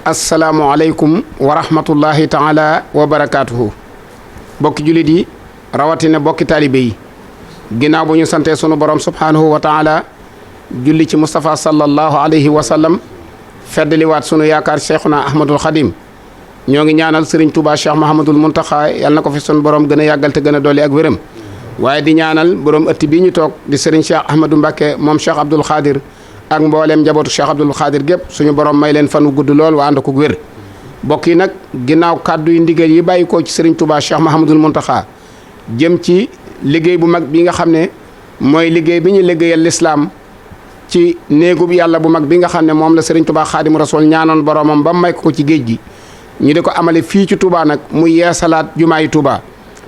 asalaamualeykum wa rahmatullahi taala wa barakaatuhu. bokki jullit yi rawatina bokki taalibe yi ginnaaw bu ñu santee sunu borom subhaanahu wa taala julli ci Moustapha sallallahu alayhi wa sallam feddaliwaat sunu yaakaar cheikhuna ahmadul xadim ñoo ngi ñaanal Serigne Touba Cheikh Mahamadul Muntaxa yal na ko fi sunu borom gën a yàggal te gën a dolli ak wéram waaye di ñaanal borom ëtt bii ñu toog di Serigne Cheikh Ahmadou Mbacké moom Cheikh Abdoul Khadir ak mbooleem njabootu Cheikh Abdoul Khadir gépp suñu borom may leen fan wu gudd lool waa ànd ko wér bokk yi nag ginnaaw kàddu yu ndigal yi bàyyi koo ci Serigne Touba Cheikh Mahamadul Muntaxa jëm ci liggéey bu mag bi nga xam ne mooy liggéey bi ñu liggéeyal lislaam ci néegub yàlla bu mag bi nga xam ne moom la Serigne Touba Xaadimu Rasuul ñaanoon boromam ba may ko ci géej gi ñu di ko amale fii ci Touba nag muy yeesalaat jumaayi Touba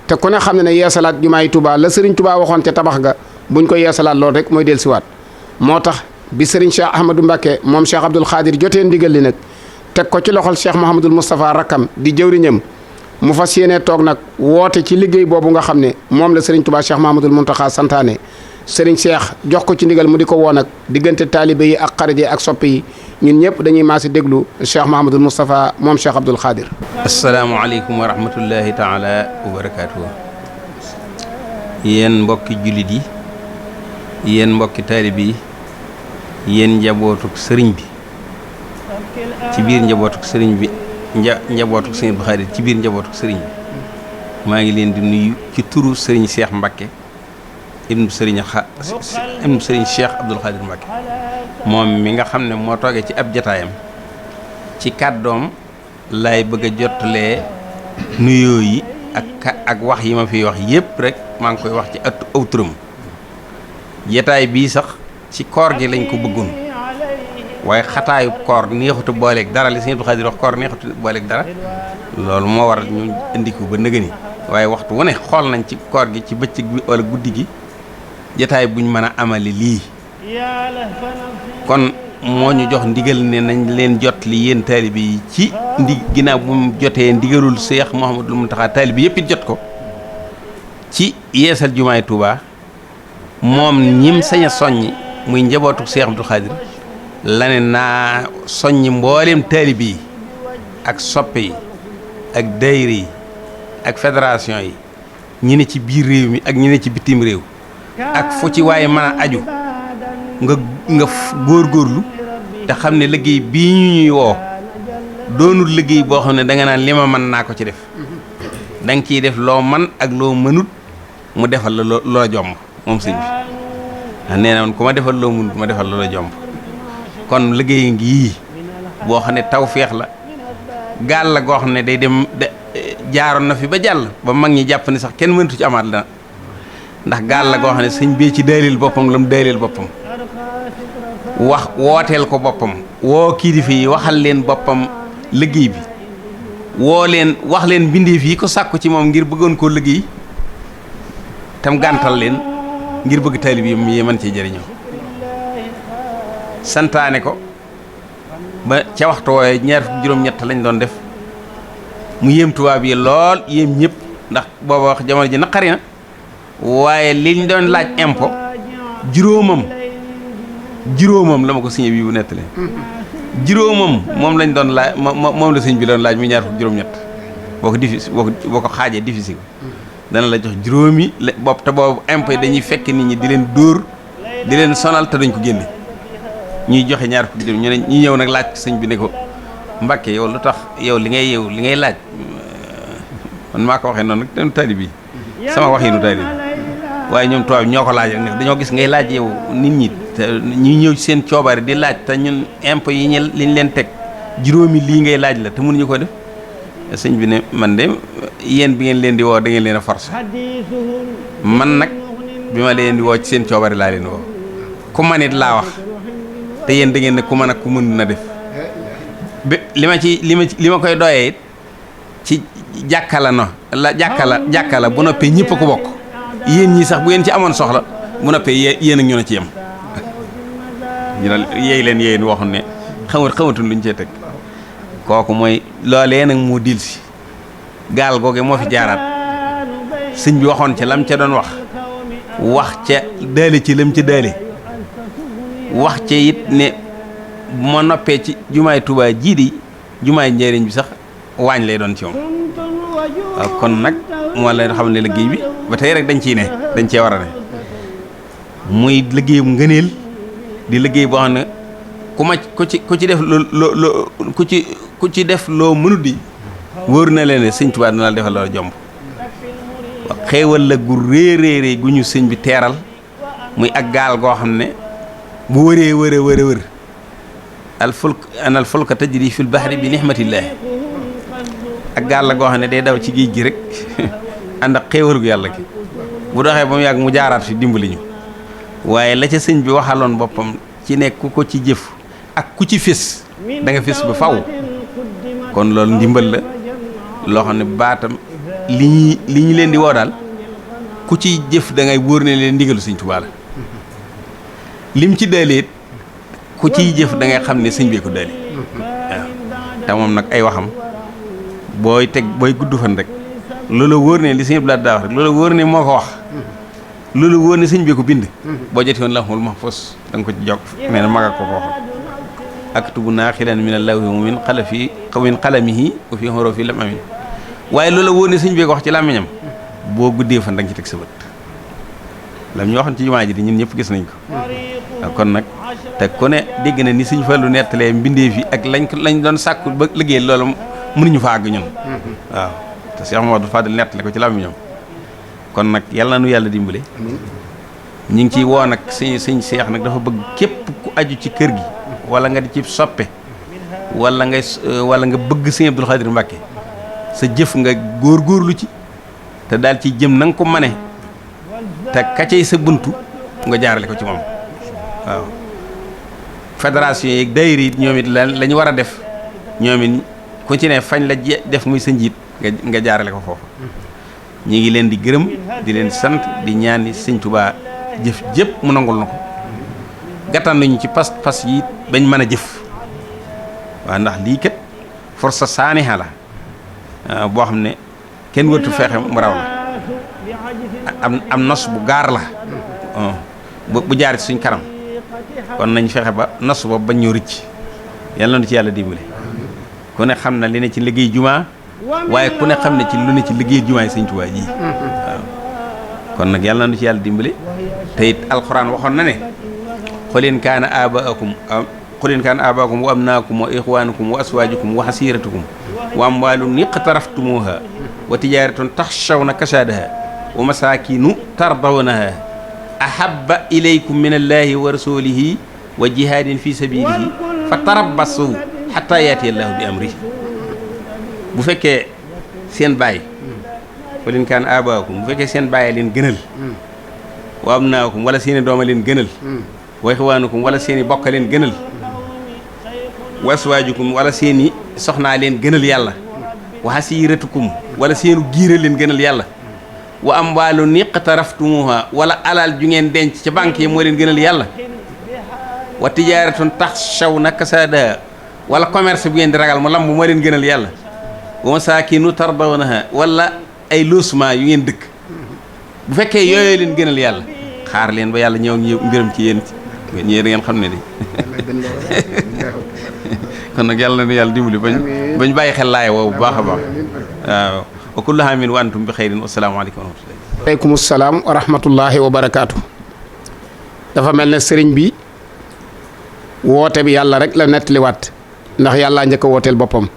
te ku ne xam ne ne yeesalaat jumaayi Touba la Serigne Touba waxoon ca tabax ga buñ ko yeesalaat loolu rek mooy dellusiwaat moo tax bi Serigne Cheikh Ahmadou Mbacké moom Cheikh Abdoul Khadir jotee ndigal li nag teg ko ci loxol Cheikh Mouhamadul Moustapha rakkam di jëwriñam mu fas yéene toog nag woote ci liggéey boobu nga xam ne moom la Serigne Touba Cheikh Mouhamadul Mountakha santaane Serigne Cheikh jox ko ci ndigal mu di ko woo nag diggante taalibe yi ak xarit yi ak soppe yi ñun ñëpp dañuy maasi déglu Cheikh Mouhamadul Moustapha moom Cheikh Abdoul Khadir. asalaamaaleykum wa rahmatullahi taala wa barakaatuhu. yéen mbokki jullit yi yéen mbokki taalibe yi yéen njabootuk sëriñ bi ci biir njabootuk sëriñ bi njabootuk sëriñ Abdou Khadir ci biir njabootuk sëriñ bi maa ngi leen di nuyu ci turu sëriñ Cheikh Mbacké ibnu sëriñ Cheikh Abdoul Khadir Mbacké moom mi nga xam ne moo toogee ci ab jataayam ci kàddoom laay bëgg a jottalee nuyoo yi ak wax yi ma fiy wax yépp rek maa ngi koy wax ci aw turam jataay bii sax ci koor gi lañ ko bëggoon waaye xataayu koor neexutu booleeg dara li Sëriñ Abdou Khadir wax koor neexutu booleeg dara loolu moo waral ñu indi ko ba nëgëni waaye waxtu wu ne xool nañ ci koor gi ci bëccëg bi wala guddi gi jataay buñ mën a amali lii kon moo ñu jox ndigal ne nañ leen jot li yéen taalibe yi ci ginnaaw bu mu jotee ndigalul Cheikh Mouhamadul Mountakha taalibe yëpp it jot ko ci yeesal jumaay Touba moom ñim sañ a soññi muy njabootu Cheikh Abdoul Khadir la ne naa soññi mbooleem taalibe yi ak soppe yi ak daayira yi ak fédération yi ñi ne ci biir réew mi ak ñi ne ci bitim réew ak fu ci waaye mën a aju nga góorgóorlu te xam ne liggéey bii ñu ñuy woo doonul liggéey boo xam ne da nga naan li ma mën naa ko ci def da nga ciy def loo man ak loo mënut mu defal la loo jomb moom sëñ bi nee na man ku ma defal loo mënut ma defal la jomb kon liggéey ngi yii boo xam ne tawféex la gaal la goo xam ne day dem jaaroon na fi ba jàll ba mag ñi jàpp ne sax kenn mënatu ci amaat la ndax gaal la goo xam ne sëñ bee ci daaleel boppam la mu daaleel boppam wax wooteel ko boppam woo kilifa yi waxal leen boppam liggéey bi woo leen wax leen mbindeef yi ko sàkku ci moom ngir bëggoon koo liggéey tam gàntal leen ngir bëgg taalib yi mën cee jëriñoo santaane ko ba ca waxtu wooye ñaar fukk juróom-ñett lañ doon def mu yéem tubaab yi lool yéem ñëpp ndax booba wax jamono ji naqari na waaye liñ doon laaj impôt juróomam la ma ko signé bi bu nettalee juróomam moom lañ doon laaj moom la sëñ bi doon laaj mu ñaar fukk juróom-ñett boo ko xaajee difficile dana la jox juróomi bopp te boobu impôt yi dañuy fekk nit ñi di leen dóor di leen sonal te dañ ko génne ñuy joxe ñaar fukk juróom ñu ñëw nag laaj sëñ bi ne ko Mbàkke yow lu tax yow li ngay laaj man maa ko waxee noonu nag taalib bi sama waxinu taalib waaye ñoom tubaab ñoo ko laaj rek dañoo gis ngay laaj yow nit ñi te ñuy ñëw ci seen coobare di laaj te ñun impôt yi liñ leen teg juróomi lii ngay laaj la te mënuñu ko def sëñ bi ne man de yéen bi ngeen leen di woo da ngeen leen a force man nag bi ma leen di woo ci seen coobare laa leen woo ku man it laa wax te yéen da ngeen ne ku mën ak ku mën na def bi li ma koy doyee it ci jàkka la bu noppee ñëpp a ko bokk yéen ñii sax bu ngeen ci amoon soxla bu noppee yéen ak ñu ne ci yem ñu ne yeey leen waxoon ne xamatuñ luñ cee teg kooku mooy loolee nag moo dil si gaal googe moo fi jaaraat sëñ bi waxoon ca lam ca doon wax ca daale ci lam ca daale wax ca it ne bu ma noppee ci jumaay Tuubaa jii di jumaay njëriñ bi sax waañ lay doon ci moom waaw kon nag moo lay xam ne liggéey bi ba tey rek dañ ciy ne dañ cee war a ne muy liggéeyum ngëneel di liggéey boo xam ne ku ci def loo ku ci def loo mënut di wóor na leen ne sëñ Tuubaa dina la defal loo jomb xéewal la gu réeréeré gu ñu sëñ bi teeral muy ak gaal goo xam ne bu wëree wër al fulka tajri fil bahri bi nihmatillahi ak gaal la goo xam ne day daw ci géej gi rek ànd ak xéewal gu yàlla gi bu doxee ba mu yàgg mu jaaraat fi dimbali ñu waaye la ca sëñ bi waxaloon boppam ci nekk ku ko ci jëf ak ku ci fés da nga fés ba faw kon loolu ndimbal la loo xam ne baatam li ñu leen di woo daal ku ci jëf da ngay wóor ne leen ndigalu sëñ Tuubaa la lim ci daleet ku ciy jëf da ngay xam ne sëñ bee ko dali waaw te moom nag ay waxam booy gudd fan rek loolu wóor ne li sëñ Abdoulaye daa wax rek loolu wóor ne moo ko wax loolu wóor ne sëñ bee ko bind boo jotee woon Lawhul Mahfuus da nga ko ci jokk nee na maga ko waxoon aktubu naaxilan min allawhi min qalamihi wa fi hurufi lam amin waaye loolu wóor ne sëñ bee ko wax ci làmmiñam boo guddee fan da nga ci teg sa bët lam ñu waxoon ci jumaa ji di ñun ñëpp gis nañ ko waaw kon nag te ku ne dégg na ni sëñ Fallu nettalee mbindeef yi ak lañ doon sàkku ba liggéey loolu mënuñu fa àgg ñun waaw te Cheikh Mamadou Fadil nettale ko ci làmmiñam kon nag yàlla na nu yàlla dimbale ñu ngi ciy woo nag sëñ Cheikh nag dafa bëgg képp ku aju ci kër gi wala nga di ci soppe wala nga bëgg sëñ Abdul Xaadir Mbàkke sa jëf nga góorgóorlu ci te daal ci jëm na nga ko mane te kacay sa buntu nga jaarale ko ci moom waaw fédération yi ak daayira yi ñoom it la ñu war a def ñoom it ku ci ne fañ la def muy sa njiit nga jaarale ko foofu ñi ngi leen di gërëm di leen sant di ñaan ni sëñ Tuubaa jëf jëpp mu nangul na ko gàttan nañu ci pas yi bañ mën a jëf waaw ndax lii kat force saaniha la boo xam ne kenn wërtu feexe mu raw la am nos bu gaar la bu jaar ci suñ kanam kon nañ fexe ba nos boobu bañ ñoo rëcc yàlla na ci yàlla dimbale ku ne xam na li ne ci liggéey jumaa waaye ku ne xam ne ci lu ne ci liggéey jumaa yi sëñ Tuubaa ji waaw kon nag yàlla na ci yàlla dimbale te it alxuraan waxoon na ne qul in kaana aabaakum wa abnaakum wa ixwaanukum wa aswaajukum wa xasiiratukum wa amwaalun iqtaraftumuuha wa tijaaratun taxshawna kasaadaha wa masaakinu tardawnaha ahabba ilaykum min allahi wa rasulihi wa jihaadin fi sabilihi fa tarabbasu xataa yaati allahu bi amri bu fekkee seen baay qul in kaana aabaakum bu fekkee seen baay leen gënal wa abnaakum wala seeni dooma leen gënal wa ixwaanukum wala seeni bokk leen gënal wa aswaajukum wala seeni soxnaa leen gënal yàlla wa xasiiratukum wala seenu giira leen gënal yàlla wa amwaalun iqtaraftumuha wala alal ju ngeen denc ca banque yi moo leen gënal yàlla wa tijaaratun taxshawna kasaadaha wala commerce bu ngeen di ragal mu lamb moo leen gënal yàlla wa masaakinu tardawnaha wala ay logement yu ngeen dëkk bu fekkee yooyu leen gënal yàlla xaar leen ba yàlla ñëw mbiram ci yéen ñëwee da ngeen xam ne ni kon nag yàlla na yàlla dimbali bañ bàyyi xel laay woowu bu baax a baax waaw wa kullu aamin wa antum bi xayrin wa salaamu aleykum wa rahmatullahi aleykum salaam wa rahmatullahi wa barakaatu. dafa mel ne sëriñ bi woote bi yàlla rek la nettaliwaat ndax yàllaa njëkk a wooteel boppam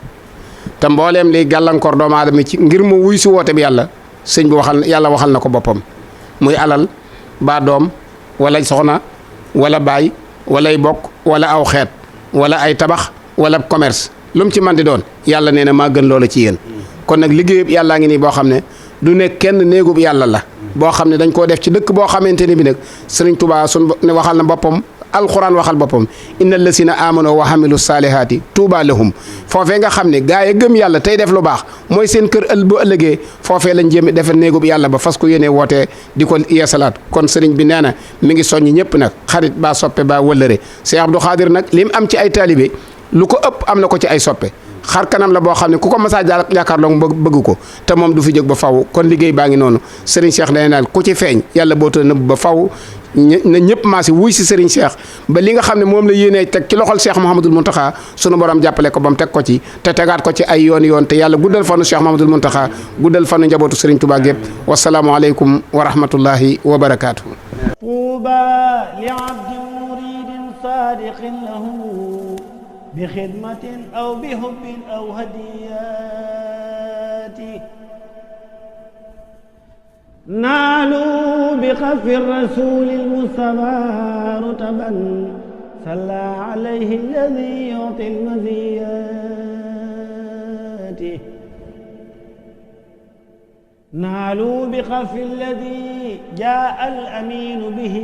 te mbooleem liy gàllankoor doomu aadama ci ngir mu wuy si woote bi yàlla sëñ bi yàlla waxal na ko boppam muy alal baa doom wala soxna wala baay walay bokk wala aw xeet wala ay tabax wala commerce lu mu ci man di doon yàlla nee na maa gën loola ci yéen kon nag liggéeyub yàllaa ngi nii boo xam ne du nekk kenn néegub yàlla la boo xam ne dañ koo def ci dëkk boo xamante ne bi nag sëriñ Tuubaa sun ne waxal na boppam alxuraan waxal boppam inna allasina amano wa hamilu saalihaati tuuba lahum foofee nga xam ne gaa yi gëm yàlla tey def lu baax mooy seen kër bu ëllëgee foofee lañ jéem defe néegub yàlla ba fas ko yéene wootee di ko yeesalaat kon sëriñ bi nee na mi ngi soññ ñëpp nag xarit baa soppe baa wëllëre Cheikh Abdou Khadir nag li mu am ci ay taalibe lu ko ëpp am na ko ci ay soppe xar kanam la boo xam ne ku ko masaa jàkkaarloo bëgg ko te moom du fi jóg ba faw kon liggéey baa ngi noonu sëriñ Cheikh day naan ku ci feeñ yàlla boo ta nëbb ba faw na ñëpp maasi wuy si Serigne Cheikh ba li nga xam ne moom la yéenee teg ci loxol Cheikh Mouhamadul Mountakha sunu borom jàppale ko ba mu teg ko ci te tegaat ko ci ay yoon te yàlla guddal fanu Cheikh Mouhamadul Mountakha guddal fanu njabootu Serigne Touba gépp wasalaamu aleykum wa rahmatullahi wa barakaatu. tuuba li abdin muridin sadiqin lahu bi xidmatin aw bi hubbin aw hadiyati نالوا بخف الرسول المصطفى رتبا صلى عليه الذي يعطي المزيات نالوا بخف الذي جاء الأمين به